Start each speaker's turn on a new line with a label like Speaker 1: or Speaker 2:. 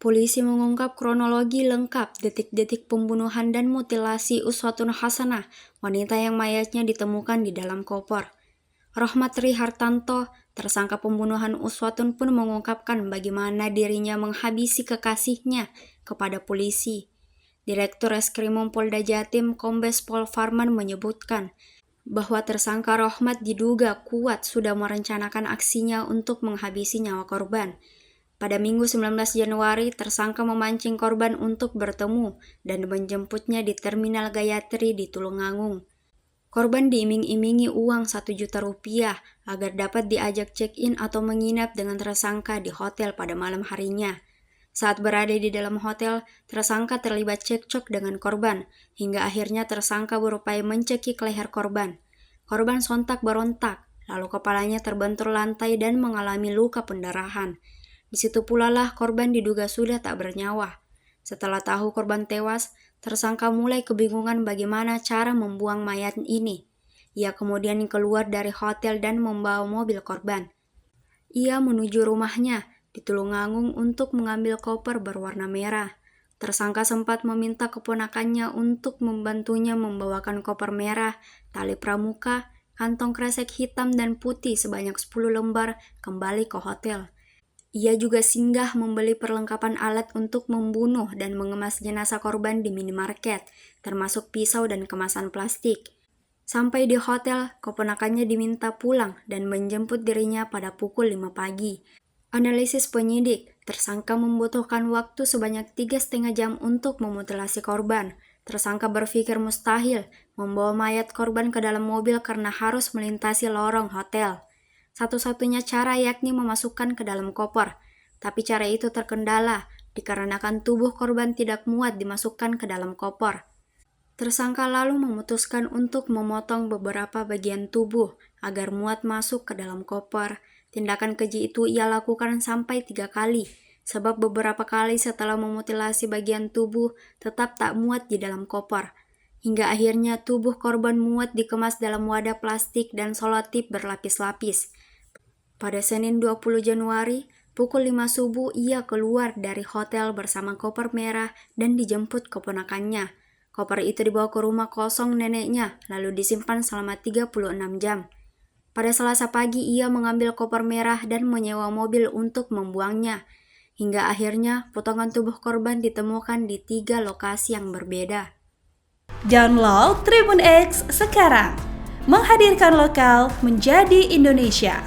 Speaker 1: Polisi mengungkap kronologi lengkap detik-detik pembunuhan dan mutilasi Uswatun Hasanah, wanita yang mayatnya ditemukan di dalam koper. Rohmat Trihartanto, tersangka pembunuhan Uswatun pun mengungkapkan bagaimana dirinya menghabisi kekasihnya kepada polisi. Direktur Reskrimum Polda Jatim Kombes Pol Farman menyebutkan bahwa tersangka Rohmat diduga kuat sudah merencanakan aksinya untuk menghabisi nyawa korban. Pada Minggu 19 Januari, tersangka memancing korban untuk bertemu dan menjemputnya di Terminal Gayatri di Tulungagung. Korban diiming-imingi uang 1 juta rupiah agar dapat diajak check-in atau menginap dengan tersangka di hotel pada malam harinya. Saat berada di dalam hotel, tersangka terlibat cekcok dengan korban, hingga akhirnya tersangka berupaya mencekik leher korban. Korban sontak berontak, lalu kepalanya terbentur lantai dan mengalami luka pendarahan. Di situ pula lah korban diduga sudah tak bernyawa. Setelah tahu korban tewas, tersangka mulai kebingungan bagaimana cara membuang mayat ini. Ia kemudian keluar dari hotel dan membawa mobil korban. Ia menuju rumahnya di Tulungagung untuk mengambil koper berwarna merah. Tersangka sempat meminta keponakannya untuk membantunya membawakan koper merah, tali pramuka, kantong kresek hitam dan putih sebanyak 10 lembar kembali ke hotel. Ia juga singgah membeli perlengkapan alat untuk membunuh dan mengemas jenazah korban di minimarket, termasuk pisau dan kemasan plastik. Sampai di hotel, keponakannya diminta pulang dan menjemput dirinya pada pukul 5 pagi. Analisis penyidik, tersangka membutuhkan waktu sebanyak 3,5 jam untuk memutilasi korban. Tersangka berpikir mustahil membawa mayat korban ke dalam mobil karena harus melintasi lorong hotel. Satu-satunya cara yakni memasukkan ke dalam koper, tapi cara itu terkendala dikarenakan tubuh korban tidak muat dimasukkan ke dalam koper. Tersangka lalu memutuskan untuk memotong beberapa bagian tubuh agar muat masuk ke dalam koper. Tindakan keji itu ia lakukan sampai 3 kali, sebab beberapa kali setelah memutilasi bagian tubuh tetap tak muat di dalam koper. Hingga akhirnya tubuh korban muat dikemas dalam wadah plastik dan selotip berlapis-lapis. Pada Senin 20 Januari, pukul 5 subuh ia keluar dari hotel bersama koper merah dan dijemput keponakannya. Koper itu dibawa ke rumah kosong neneknya, lalu disimpan selama 36 jam. Pada Selasa pagi ia mengambil koper merah dan menyewa mobil untuk membuangnya. Hingga akhirnya potongan tubuh korban ditemukan di 3 lokasi yang berbeda.
Speaker 2: Download Tribun X sekarang, menghadirkan lokal menjadi Indonesia.